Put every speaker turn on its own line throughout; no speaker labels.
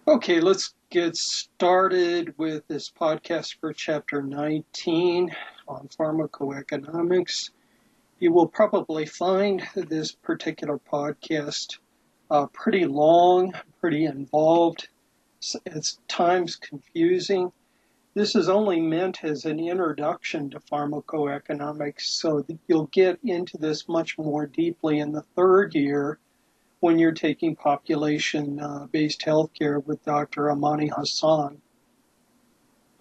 Okay, let's get started with this podcast for Chapter 19 on pharmacoeconomics. You will probably find this particular podcast pretty long, pretty involved, at times confusing. This is only meant as an introduction to pharmacoeconomics, so that you'll get into this much more deeply in the third year when you're taking population-based healthcare with Dr. Amani Hassan.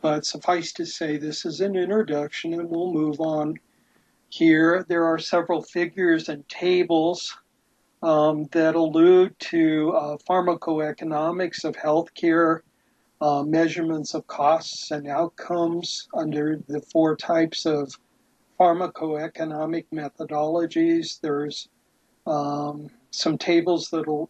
But suffice to say, this is an introduction, and we'll move on here. There are several figures and tables that allude to pharmacoeconomics of healthcare, measurements of costs and outcomes under the four types of pharmacoeconomic methodologies. There's some tables that will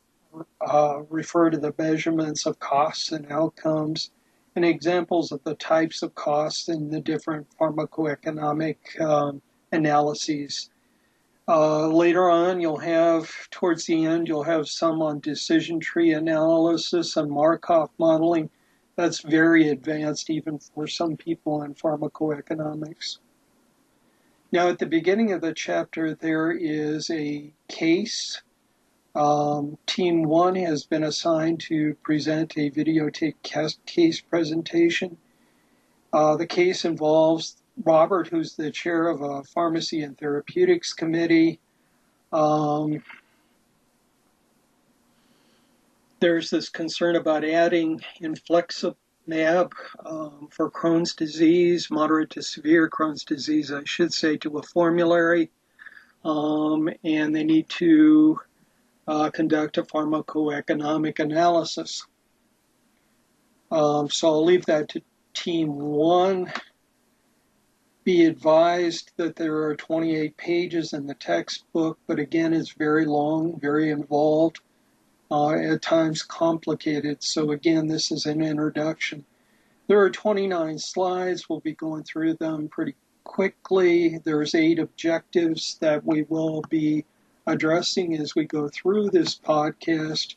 refer to the measurements of costs and outcomes and examples of the types of costs in the different pharmacoeconomic analyses. Later on, towards the end, you'll have some on decision tree analysis and Markov modeling. That's very advanced even for some people in pharmacoeconomics. Now, at the beginning of the chapter, there is a case. Team 1 has been assigned to present a videotape case presentation. The case involves Robert, who's the chair of a pharmacy and therapeutics committee. There's this concern about adding infliximab for Crohn's disease, moderate to severe Crohn's disease, I should say, to a formulary. And they need to conduct a pharmacoeconomic analysis. So I'll leave that to Team 1. Be advised that there are 28 pages in the textbook, but again, it's very long, very involved, at times complicated. So again, this is an introduction. There are 29 slides. We'll be going through them pretty quickly. There's 8 objectives that we will be addressing as we go through this podcast.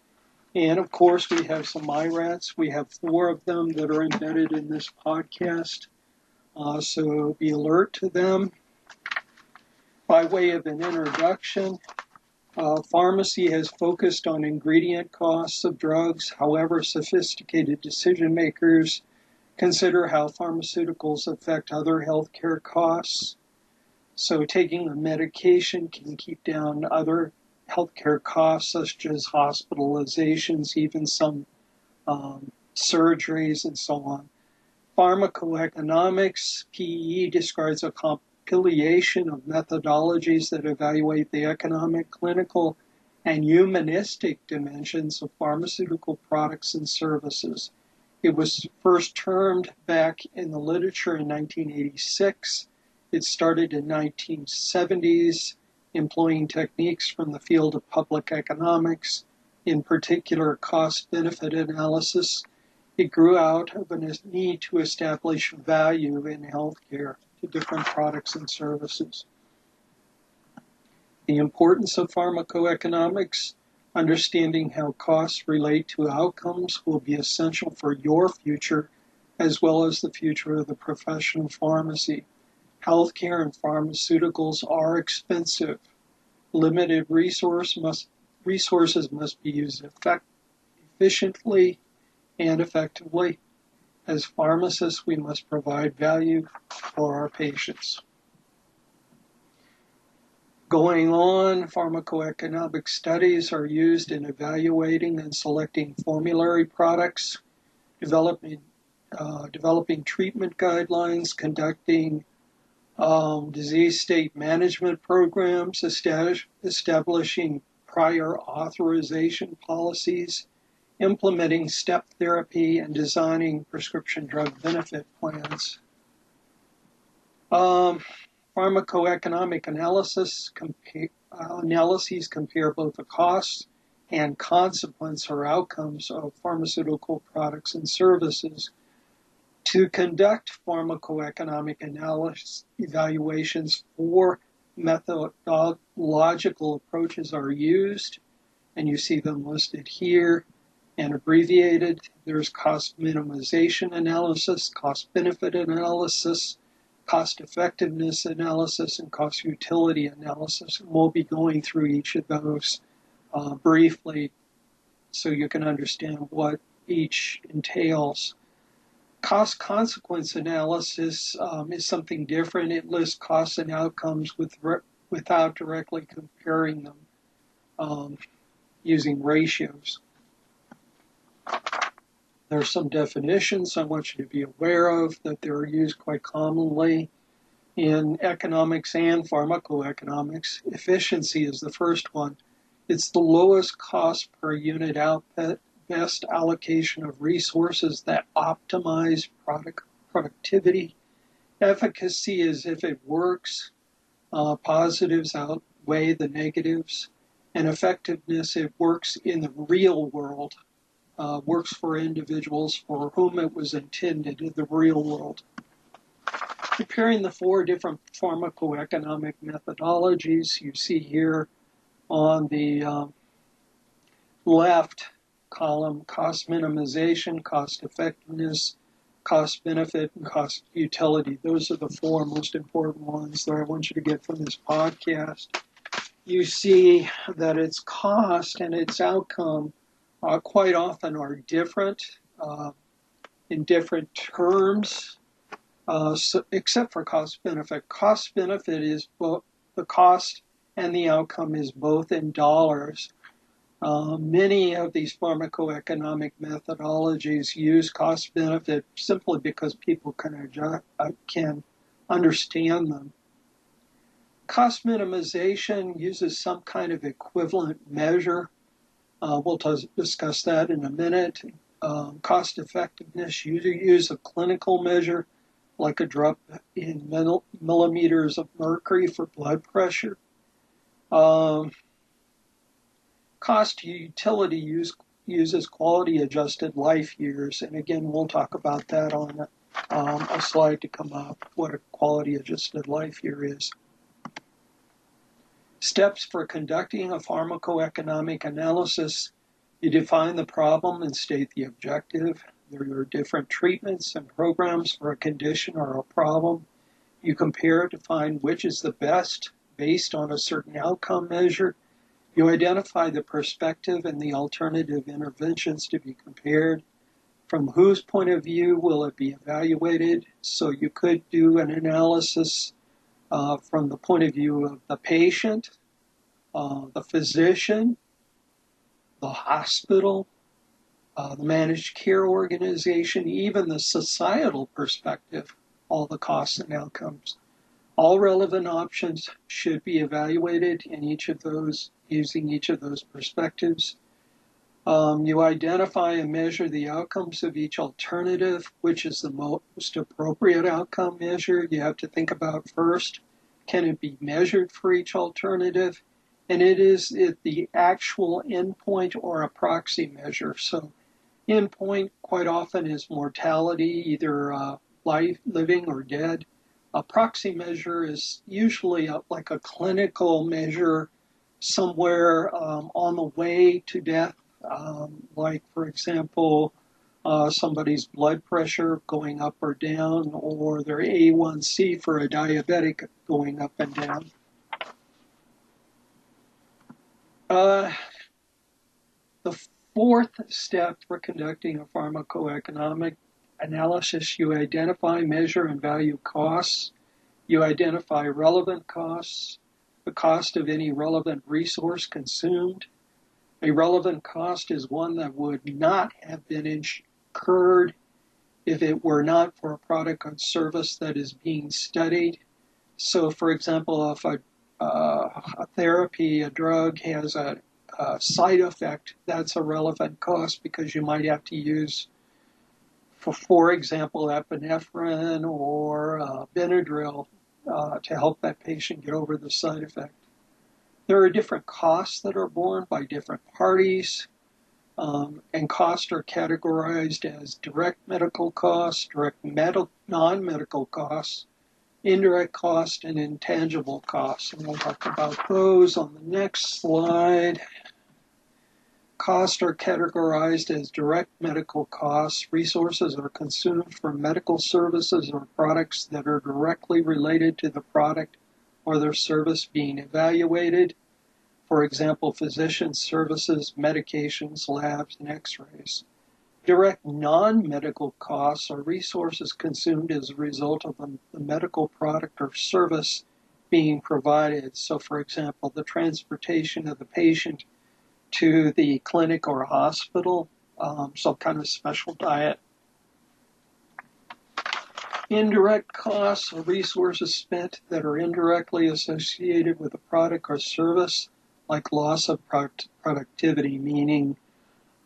And of course, we have some IRATs. We have 4 of them that are embedded in this podcast. So be alert to them. By way of an introduction, pharmacy has focused on ingredient costs of drugs. However, sophisticated decision makers consider how pharmaceuticals affect other healthcare costs. So taking a medication can keep down other healthcare costs, such as hospitalizations, even some surgeries, and so on. Pharmacoeconomics, PE, describes a compilation of methodologies that evaluate the economic, clinical, and humanistic dimensions of pharmaceutical products and services. It was first termed back in the literature in 1986. It started in 1970s, employing techniques from the field of public economics, in particular cost-benefit analysis. It grew out of a need to establish value in healthcare to different products and services. The importance of pharmacoeconomics, understanding how costs relate to outcomes, will be essential for your future as well as the future of the profession of pharmacy. Healthcare and pharmaceuticals are expensive. Limited resources must be used efficiently and effectively. As pharmacists, we must provide value for our patients. Going on, pharmacoeconomic studies are used in evaluating and selecting formulary products, developing treatment guidelines, conducting disease state management programs, establishing prior authorization policies, implementing step therapy, and designing prescription drug benefit plans. Pharmacoeconomic analyses compare both the costs and consequence or outcomes of pharmaceutical products and services. To conduct pharmacoeconomic evaluations, 4 methodological approaches are used, and you see them listed here. and abbreviated. There's cost minimization analysis, cost benefit analysis, cost effectiveness analysis, and cost utility analysis. And we'll be going through each of those briefly so you can understand what each entails. Cost consequence analysis is something different. It lists costs and outcomes without directly comparing them using ratios. There are some definitions I want you to be aware of that they're used quite commonly in economics and pharmacoeconomics. Efficiency is the first one. It's the lowest cost per unit output, best allocation of resources that optimize productivity. Efficacy is if it works, positives outweigh the negatives. And effectiveness, it works in the real world, works for individuals for whom it was intended in the real world. Comparing the four different pharmacoeconomic methodologies you see here on the left column, cost minimization, cost effectiveness, cost benefit, and cost utility. Those are the four most important ones that I want you to get from this podcast. You see that its cost and its outcome quite often are different in different terms, except for cost benefit. Cost benefit is both the cost and the outcome is both in dollars. Many of these pharmacoeconomic methodologies use cost benefit simply because people can understand them. Cost minimization uses some kind of equivalent measure. We'll discuss that in a minute. Cost effectiveness, you use a clinical measure like a drop in millimeters of mercury for blood pressure. Cost utility uses quality adjusted life years. And again, we'll talk about that on a slide to come up, what a quality adjusted life year is. Steps for conducting a pharmacoeconomic analysis. You define the problem and state the objective. There are different treatments and programs for a condition or a problem. You compare to find which is the best based on a certain outcome measure. You identify the perspective and the alternative interventions to be compared. From whose point of view will it be evaluated? So you could do an analysis from the point of view of the patient, the physician, the hospital, the managed care organization, even the societal perspective, all the costs and outcomes. All relevant options should be evaluated in each of those, using each of those perspectives. You identify and measure the outcomes of each alternative, which is the most appropriate outcome measure. You have to think about first, can it be measured for each alternative? And is it the actual endpoint or a proxy measure? So endpoint quite often is mortality, either living or dead. A proxy measure is usually like a clinical measure somewhere on the way to death, like, for example, somebody's blood pressure going up or down, or their A1C for a diabetic going up and down. The fourth step for conducting a pharmacoeconomic analysis, you identify, measure, and value costs. You identify relevant costs, the cost of any relevant resource consumed. A relevant cost is one that would not have been incurred if it were not for a product or service that is being studied. So, for example, if a therapy, a drug has a side effect, that's a relevant cost because you might have to use, for example, epinephrine or Benadryl to help that patient get over the side effect. There are different costs that are borne by different parties, and costs are categorized as direct medical costs, direct non-medical costs, indirect costs, and intangible costs. And we'll talk about those on the next slide. Costs are categorized as direct medical costs. Resources are consumed for medical services or products that are directly related to the product or their service being evaluated. For example, physician services, medications, labs, and x-rays. Direct non-medical costs are resources consumed as a result of the medical product or service being provided. So, for example, the transportation of the patient to the clinic or hospital, some kind of special diet. Indirect costs are resources spent that are indirectly associated with a product or service, like loss of productivity, meaning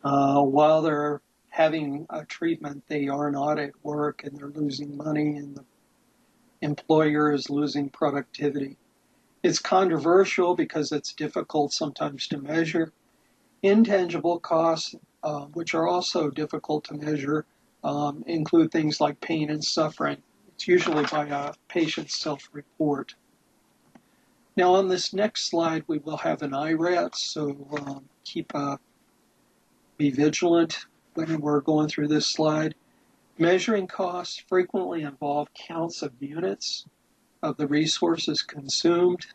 while they're having a treatment, they are not at work and they're losing money and the employer is losing productivity. It's controversial because it's difficult sometimes to measure. Intangible costs, which are also difficult to measure, include things like pain and suffering. It's usually by a patient's self-report. Now on this next slide, we will have an IRAT, so be vigilant when we're going through this slide. Measuring costs frequently involve counts of units of the resources consumed.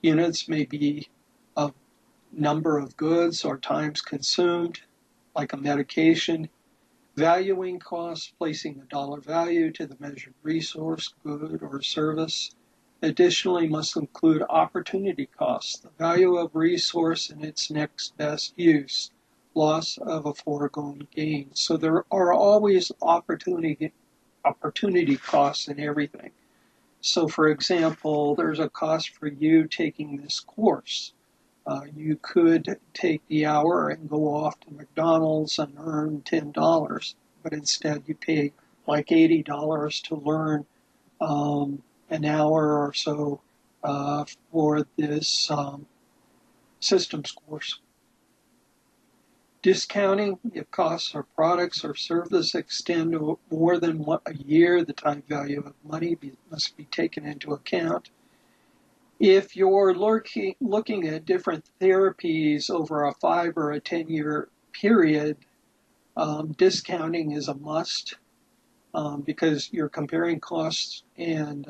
Units may be of number of goods or times consumed, like a medication. Valuing costs, placing a dollar value to the measured resource, good, or service. Additionally, must include opportunity costs, the value of resource and its next best use, loss of a foregone gain. So there are always opportunity costs in everything. So for example, there's a cost for you taking this course. You could take the hour and go off to McDonald's and earn $10, but instead you pay like $80 to learn an hour or so for this systems course. Discounting, if costs or products or service extend to more than a year, the time value of money must be taken into account. If you're looking at different therapies over a 5 or a 10-year period, discounting is a must because you're comparing costs and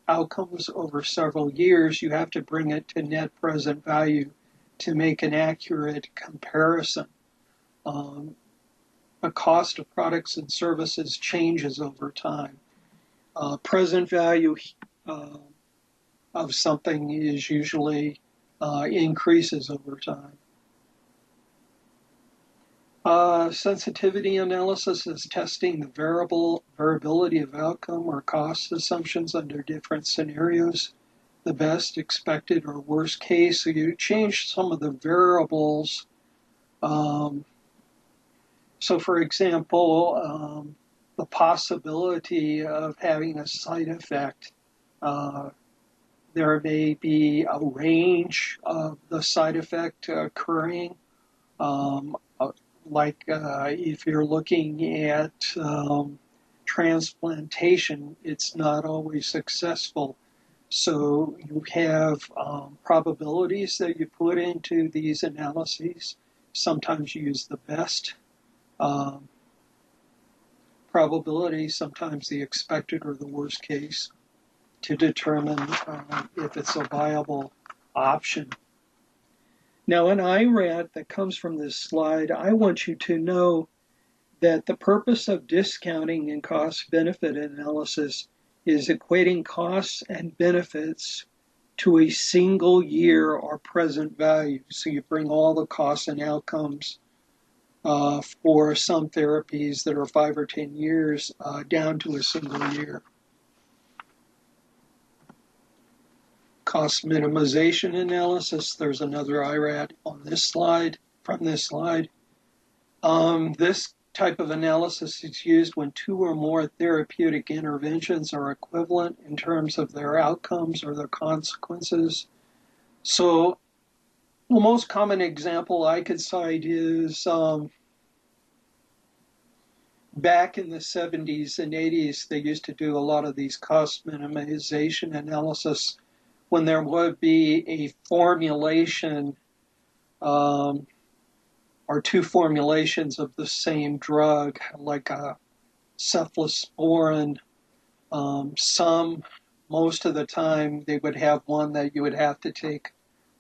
outcomes over several years. You have to bring it to net present value to make an accurate comparison. The cost of products and services changes over time. Present value of something is usually increases over time. Sensitivity analysis is testing the variability of outcome or cost assumptions under different scenarios, the best, expected, or worst case. So you change some of the variables. So for example, the possibility of having a side effect, there may be a range of the side effect occurring. If you're looking at transplantation, it's not always successful. So you have probabilities that you put into these analyses. Sometimes you use the best probability, sometimes the expected or the worst case, to determine if it's a viable option. Now, an IRAT that comes from this slide, I want you to know that the purpose of discounting and cost-benefit analysis is equating costs and benefits to a single year or present value. So you bring all the costs and outcomes for some therapies that are 5 or 10 years down to a single year. Cost minimization analysis, there's another IRAT on this slide, from this slide. This type of analysis is used when 2 or more therapeutic interventions are equivalent in terms of their outcomes or their consequences. So the most common example I could cite is back in the 70s and 80s, they used to do a lot of these cost minimization analysis when there would be a formulation are two formulations of the same drug, like a cephalosporin. Most of the time, they would have one that you would have to take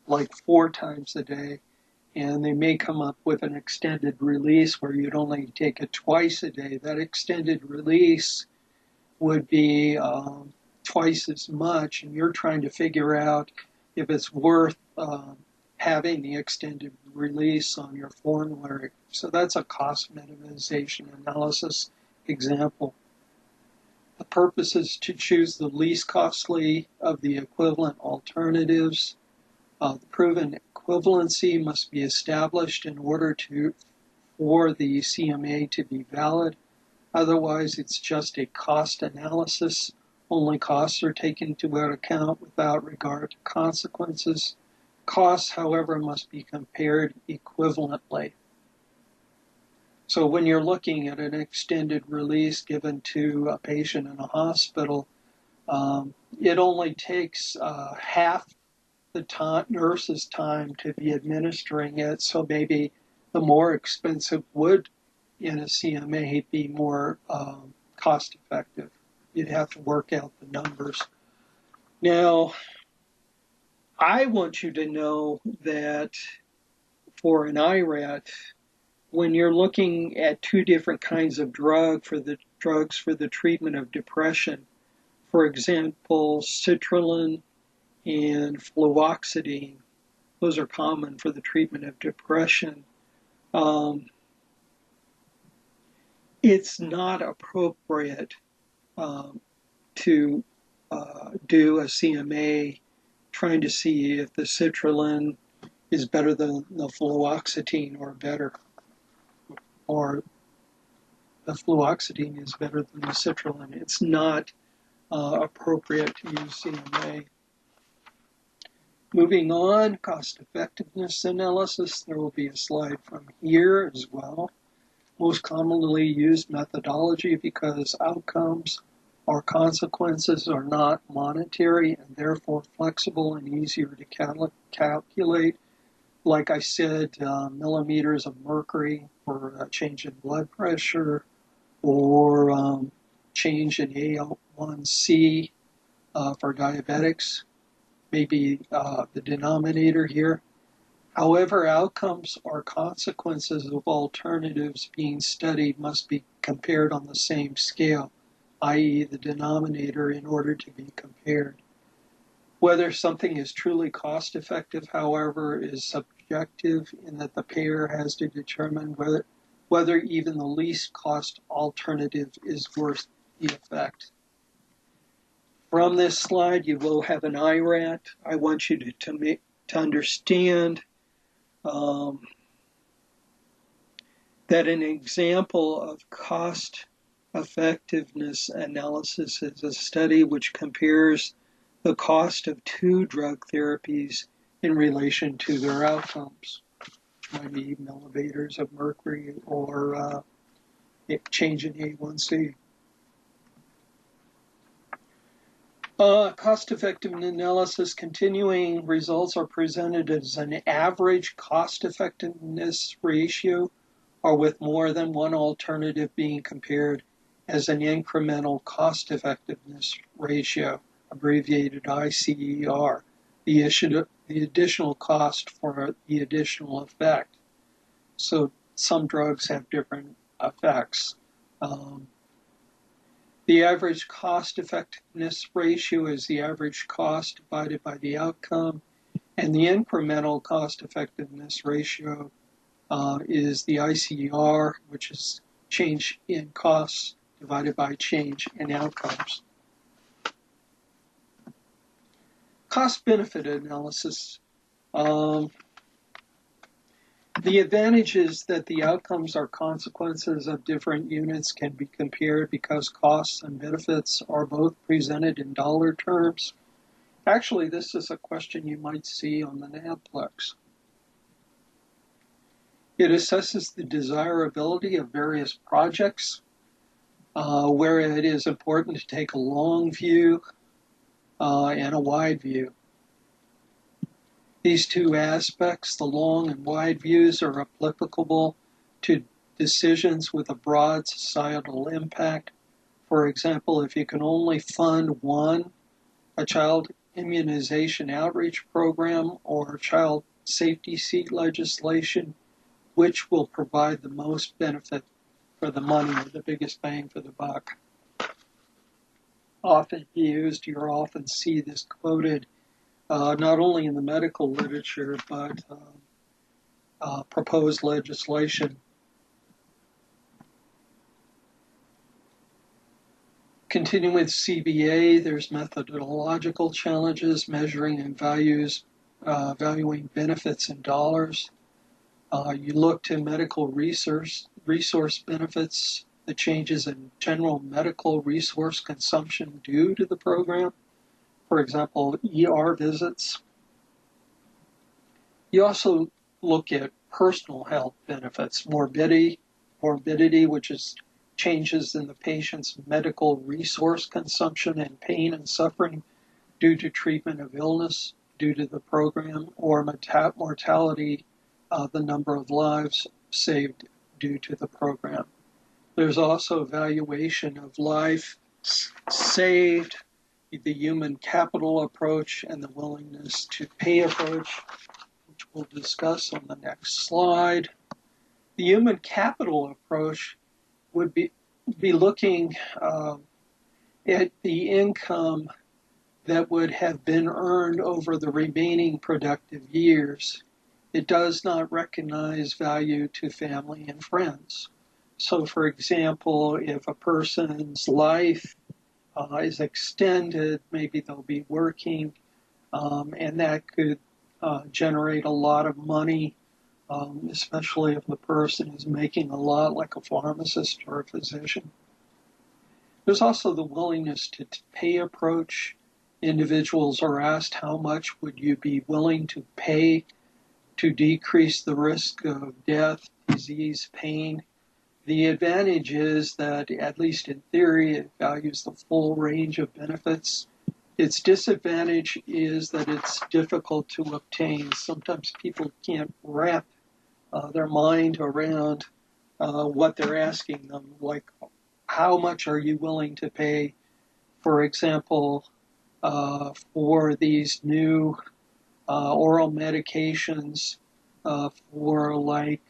like 4 times a day, and they may come up with an extended release where you'd only take it twice a day. That extended release would be twice as much, and you're trying to figure out if it's worth having the extended release on your formulary. So that's a cost minimization analysis example. The purpose is to choose the least costly of the equivalent alternatives. The proven equivalency must be established in order for the CMA to be valid. Otherwise, it's just a cost analysis. Only costs are taken into account without regard to consequences. Costs, however, must be compared equivalently. So when you're looking at an extended release given to a patient in a hospital, it only takes half the nurse's time to be administering it. So maybe the more expensive would, in a CMA, be more cost effective. You'd have to work out the numbers. Now, I want you to know that for an IRAT, when you're looking at 2 different kinds of drugs for the treatment of depression, for example, citrulline and fluoxetine, those are common for the treatment of depression. It's not appropriate to do a CMA trying to see if the citrulline is better than the fluoxetine or the fluoxetine is better than the citrulline. It's not appropriate to use CMA. Moving on, cost effectiveness analysis. There will be a slide from here as well. Most commonly used methodology because outcomes or consequences are not monetary and therefore flexible and easier to calculate. Like I said, millimeters of mercury for a change in blood pressure or change in A1C for diabetics, maybe the denominator here. However, outcomes or consequences of alternatives being studied must be compared on the same scale, i.e. the denominator, in order to be compared. Whether something is truly cost-effective, however, is subjective in that the payer has to determine whether even the least cost alternative is worth the effect. From this slide, you will have an IRAT. I want you to understand that an example of cost effectiveness analysis is a study which compares the cost of 2 drug therapies in relation to their outcomes. Might be millimeters of mercury or change in A1C. Cost-effective analysis continuing results are presented as an average cost-effectiveness ratio or with more than one alternative being compared as an incremental cost-effectiveness ratio, abbreviated ICER, the additional cost for the additional effect. So some drugs have different effects. The average cost-effectiveness ratio is the average cost divided by the outcome, and the incremental cost-effectiveness ratio is the ICR, which is change in costs divided by change in outcomes. Cost-benefit analysis. The advantage is that the outcomes or consequences of different units can be compared because costs and benefits are both presented in dollar terms. Actually, this is a question you might see on the NABPLEX. It assesses the desirability of various projects, where it is important to take a long view and a wide view. These two aspects, the long and wide views, are applicable to decisions with a broad societal impact. For example, if you can only fund one, a child immunization outreach program or child safety seat legislation, which will provide the most benefit for the money or the biggest bang for the buck? Often used, you often see this quoted not only in the medical literature, but proposed legislation. Continuing with CBA, there's methodological challenges, measuring and valuing benefits in dollars. You look to medical resource benefits, the changes in general medical resource consumption due to the program. For example, ER visits. You also look at personal health benefits, morbidity, which is changes in the patient's medical resource consumption and pain and suffering due to treatment of illness due to the program, or mortality, the number of lives saved due to the program. There's also evaluation of life saved, the human capital approach, and the willingness to pay approach, which we'll discuss on the next slide. The human capital approach would be looking at the income that would have been earned over the remaining productive years. It does not recognize value to family and friends. So, for example, if a person's life is extended, maybe they'll be working, and that could generate a lot of money, especially if the person is making a lot, like a pharmacist or a physician. There's also the willingness to pay approach. Individuals are asked, how much would you be willing to pay to decrease the risk of death, disease, pain? The advantage is that, at least in theory, it values the full range of benefits. Its disadvantage is that it's difficult to obtain. Sometimes people can't wrap their mind around what they're asking them, like how much are you willing to pay, for example, for these new oral medications for like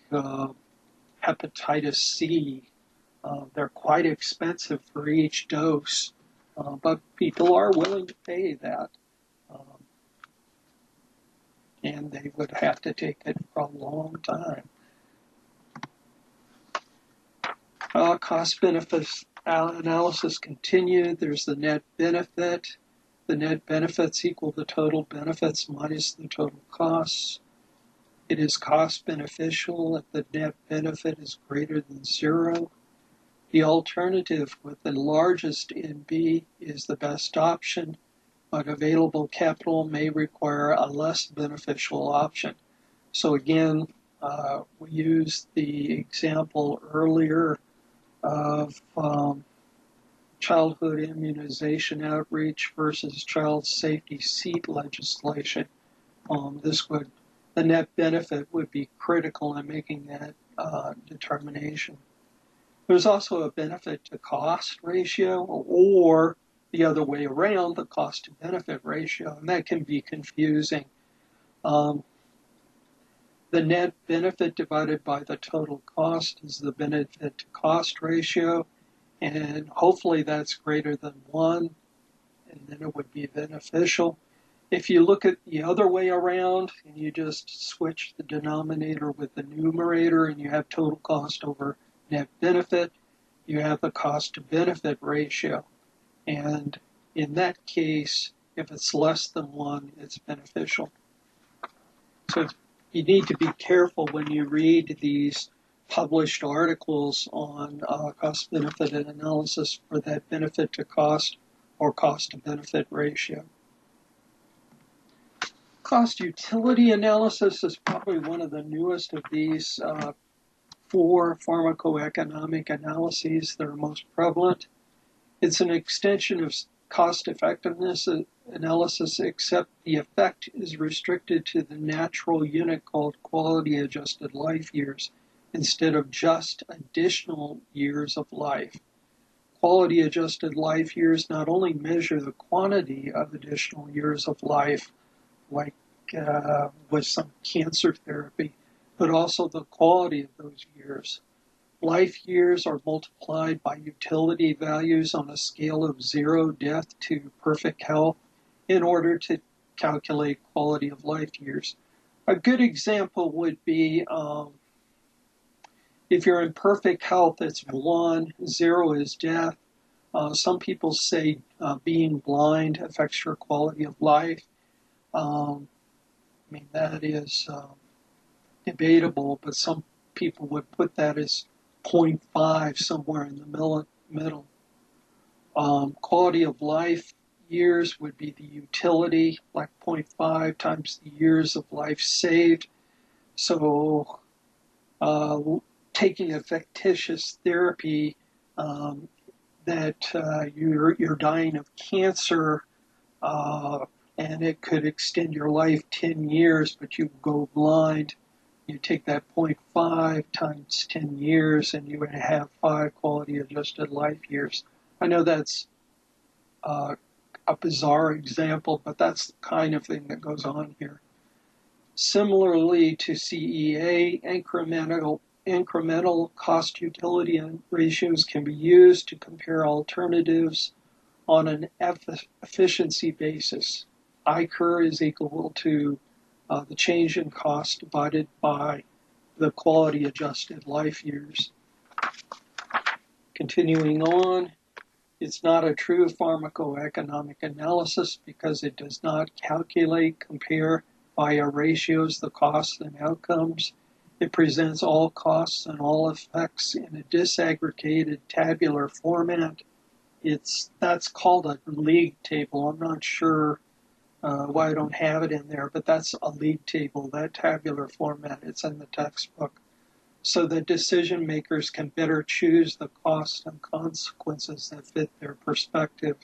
hepatitis C. They're quite expensive for each dose, but people are willing to pay that. And they would have to take it for a long time. Cost-benefit analysis continued. There's the net benefit. The net benefits equal the total benefits minus the total costs. It is cost beneficial if the net benefit is greater than zero. The alternative with the largest NB is the best option, but available capital may require a less beneficial option. So again, we used the example earlier of childhood immunization outreach versus child safety seat legislation. The net benefit would be critical in making that determination. There's also a benefit to cost ratio, or the other way around, the cost to benefit ratio, and that can be confusing. The net benefit divided by the total cost is the benefit to cost ratio, and hopefully that's greater than 1, and then it would be beneficial. If you look at the other way around and you just switch the denominator with the numerator and you have total cost over net benefit, you have the cost to benefit ratio. And in that case, if it's less than 1, it's beneficial. So you need to be careful when you read these published articles on cost-benefit analysis for that benefit to cost or cost to benefit ratio. Cost utility analysis is probably one of the newest of these 4 pharmacoeconomic analyses that are most prevalent. It's an extension of cost effectiveness analysis, except the effect is restricted to the natural unit called quality-adjusted life years instead of just additional years of life. Quality-adjusted life years not only measure the quantity of additional years of life, like with some cancer therapy, but also the quality of those years. Life years are multiplied by utility values on a scale of 0 death to perfect health in order to calculate quality of life years. A good example would be if you're in perfect health, it's 1, 0 is death. Some people say being blind affects your quality of life. That is debatable, but some people would put that as 0.5 somewhere in the middle. Quality of life years would be the utility, like 0.5 times the years of life saved. So taking a fictitious therapy that you're dying of cancer and it could extend your life 10 years, but you go blind. You take that 0.5 times 10 years and you would have 5 quality adjusted life years. I know that's a bizarre example, but that's the kind of thing that goes on here. Similarly to CEA, incremental cost utility ratios can be used to compare alternatives on an efficiency basis. I-Cur is equal to the change in cost divided by the quality adjusted life years. Continuing on, it's not a true pharmacoeconomic analysis because it does not calculate, compare via ratios the costs and outcomes. It presents all costs and all effects in a disaggregated tabular format. That's called a league table. I'm not sure why I don't have it in there, but that's a league table, that tabular format. It's in the textbook. So that decision makers can better choose the costs and consequences that fit their perspective.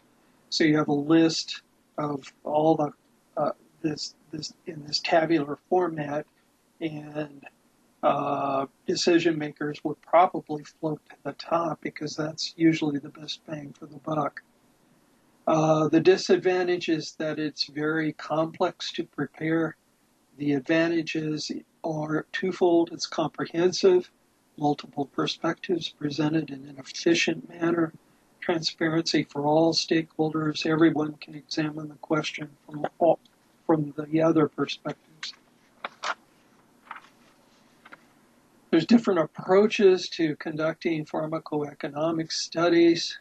So you have a list of all the this in this tabular format, and decision makers would probably float to the top because that's usually the best bang for the buck. The disadvantage is that it's very complex to prepare. The advantages are twofold. It's comprehensive, multiple perspectives presented in an efficient manner, transparency for all stakeholders. Everyone can examine the question from the other perspectives. There's different approaches to conducting pharmacoeconomic studies.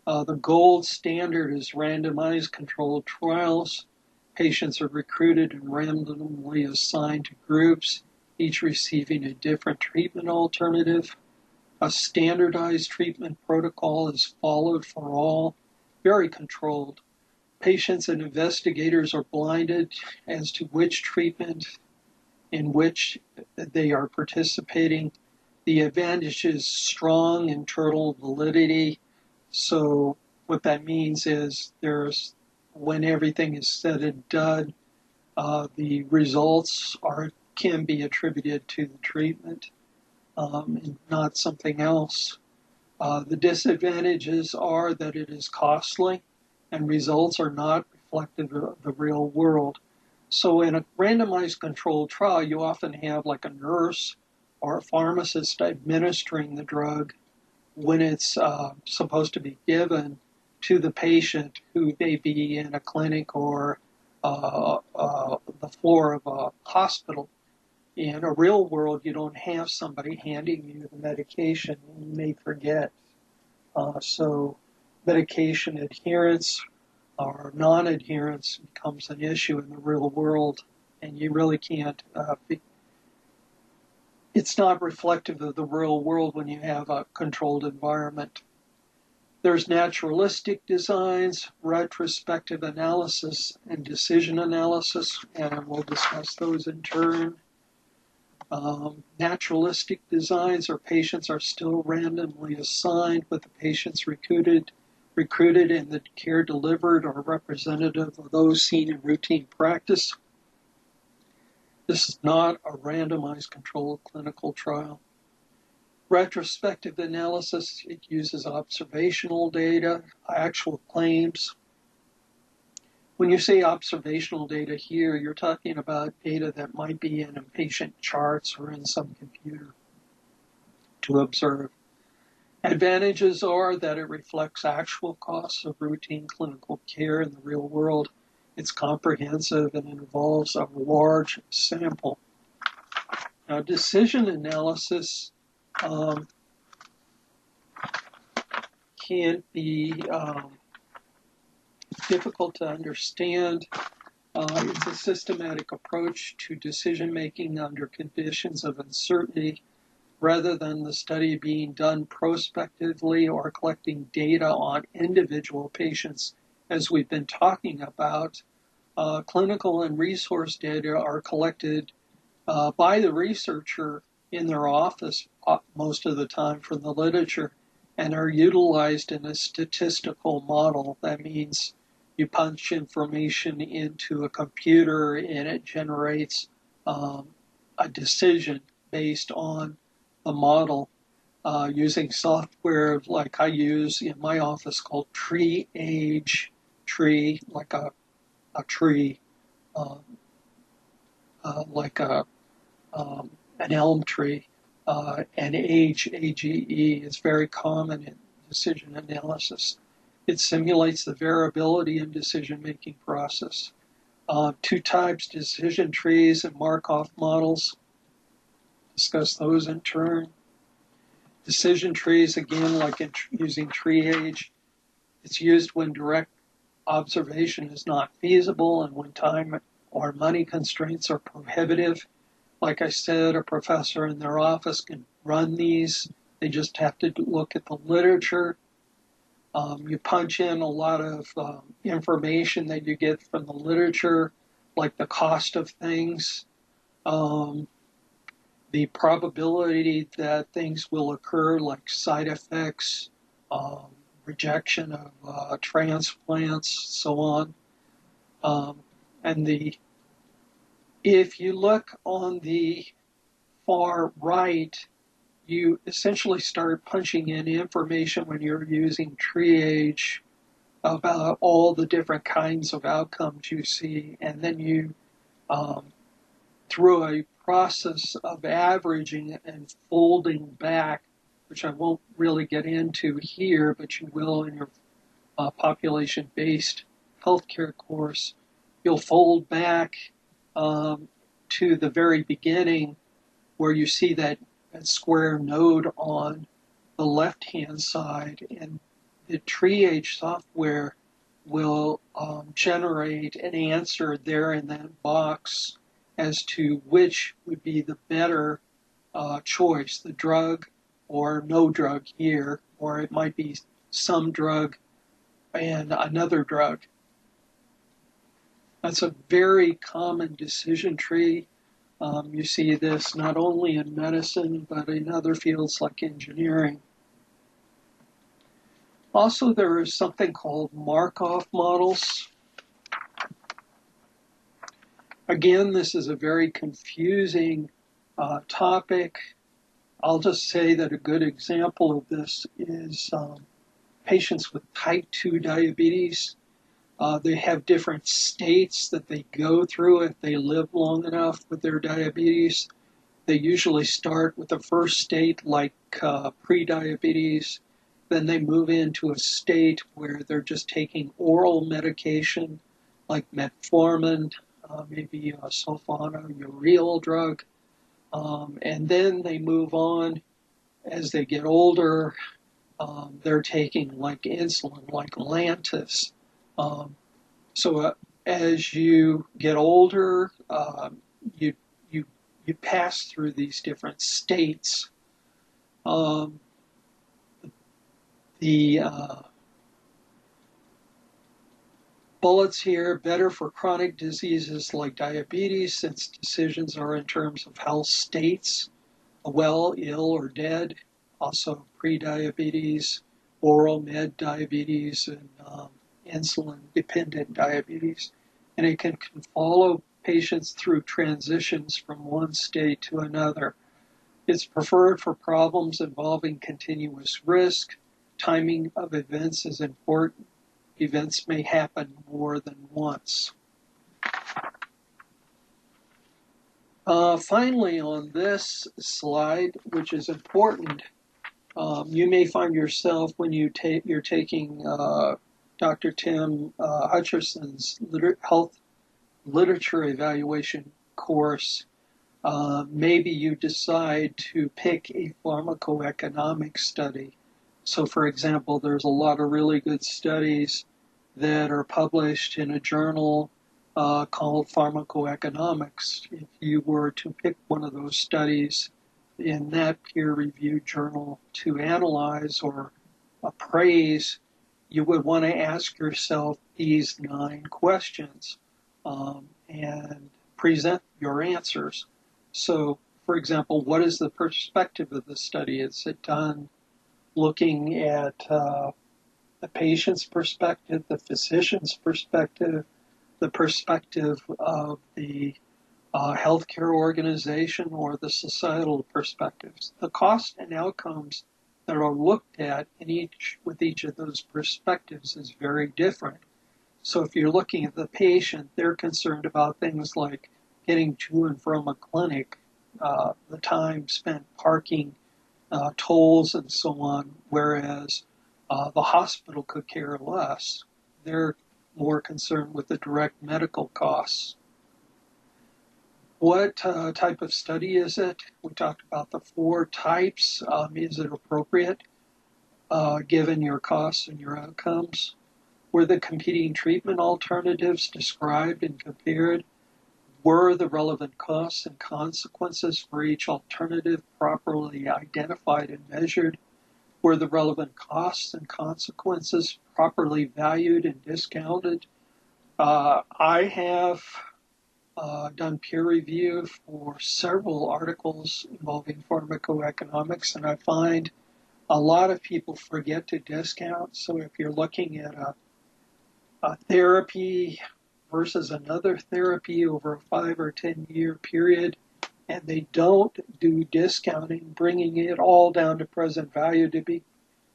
The gold standard is randomized controlled trials. Patients are recruited and randomly assigned to groups, each receiving a different treatment alternative. A standardized treatment protocol is followed for all, very controlled. Patients and investigators are blinded as to which treatment in which they are participating. The advantage is strong internal validity. So what that means is when everything is said and done, the results can be attributed to the treatment and not something else. The disadvantages are that it is costly and results are not reflective of the real world. So in a randomized controlled trial, you often have like a nurse or a pharmacist administering the drug when it's supposed to be given to the patient who may be in a clinic or the floor of a hospital. In a real world, you don't have somebody handing you the medication, and you may forget. So medication adherence or non-adherence becomes an issue in the real world, and you really can't it's not reflective of the real world when you have a controlled environment. There's naturalistic designs, retrospective analysis, and decision analysis, and we'll discuss those in turn. Naturalistic designs or patients are still randomly assigned, but the patients recruited recruited and the care delivered are representative of those seen in routine practice. This is not a randomized controlled clinical trial. Retrospective analysis, it uses observational data, actual claims. When you say observational data here, you're talking about data that might be in patient charts or in some computer to observe. Advantages are that it reflects actual costs of routine clinical care in the real world. It's comprehensive and involves a large sample. Now, decision analysis can be difficult to understand. It's a systematic approach to decision-making under conditions of uncertainty rather than the study being done prospectively or collecting data on individual patients. As we've been talking about, clinical and resource data are collected by the researcher in their office most of the time from the literature and are utilized in a statistical model. That means you punch information into a computer and it generates a decision based on the model using software like I use in my office called tree, like a tree, like an elm tree, and age, AGE, is very common in decision analysis. It simulates the variability in decision-making process. Two types, decision trees and Markov models. Discuss those in turn. Decision trees, again, like using tree age, it's used when direct observation is not feasible and when time or money constraints are prohibitive. Like I said, a professor in their office can run these. They just have to look at the literature. You punch in a lot of information that you get from the literature, like the cost of things, the probability that things will occur, like side effects, rejection of transplants, so on. If you look on the far right, you essentially start punching in information when you're using triage about all the different kinds of outcomes you see, and then you, through a process of averaging and folding back, which I won't really get into here, but you will in your population-based healthcare course, you'll fold back to the very beginning where you see that square node on the left-hand side, and the triage software will generate an answer there in that box as to which would be the better choice, the drug or no drug here, or it might be some drug and another drug. That's a very common decision tree. You see this not only in medicine, but in other fields like engineering. Also, there is something called Markov models. Again, this is a very confusing topic. I'll just say that a good example of this is patients with type 2 diabetes. They have different states that they go through if they live long enough with their diabetes. They usually start with the first state like pre-diabetes. Then they move into a state where they're just taking oral medication like metformin, maybe a sulfonylureal drug. And then they move on as they get older. They're taking like insulin, like Lantus. So as you get older, you pass through these different states. The bullets here, better for chronic diseases like diabetes, since decisions are in terms of health states, well, ill, or dead. Also pre-diabetes, oral med diabetes and insulin-dependent diabetes. And it can follow patients through transitions from one state to another. It's preferred for problems involving continuous risk. Timing of events is important. Events may happen more than once. Finally, on this slide, which is important, you may find yourself when you're taking Dr. Tim Hutcherson's health literature evaluation course. Maybe you decide to pick a pharmacoeconomic study. So, for example, there's a lot of really good studies that are published in a journal called Pharmacoeconomics. If you were to pick one of those studies in that peer-reviewed journal to analyze or appraise, you would want to ask yourself these 9 questions and present your answers. So, for example, what is the perspective of the study? Is it done looking at the patient's perspective, the physician's perspective, the perspective of the healthcare organization, or the societal perspectives? The cost and outcomes that are looked at with each of those perspectives is very different. So if you're looking at the patient, they're concerned about things like getting to and from a clinic, the time spent parking, tolls, and so on, whereas the hospital could care less. They're more concerned with the direct medical costs. What type of study is it? We talked about the 4 types. Is it appropriate given your costs and your outcomes? Were the competing treatment alternatives described and compared? Were the relevant costs and consequences for each alternative properly identified and measured? Were the relevant costs and consequences properly valued and discounted? I have done peer review for several articles involving pharmacoeconomics, and I find a lot of people forget to discount. So if you're looking at a therapy versus another therapy over a 5 or 10 year period, and they don't do discounting, bringing it all down to present value to be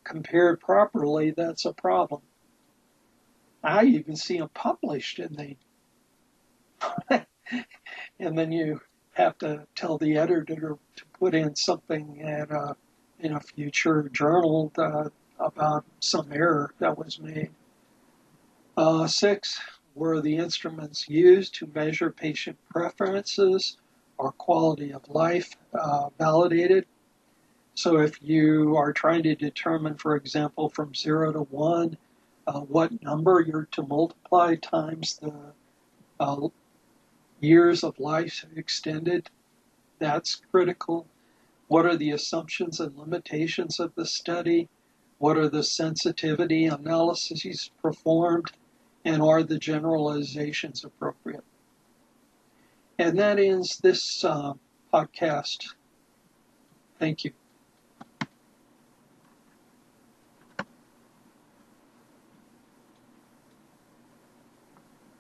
compared properly, that's a problem. I even see them published, and they and then you have to tell the editor to put in something in a future journal about some error that was made. 6, were the instruments used to measure patient preferences or quality of life validated? So if you are trying to determine, for example, from 0 to 1, what number you're to multiply times the years of life extended, that's critical. What are the assumptions and limitations of the study? What are the sensitivity analyses performed? And are the generalizations appropriate? And that ends this podcast. Thank you.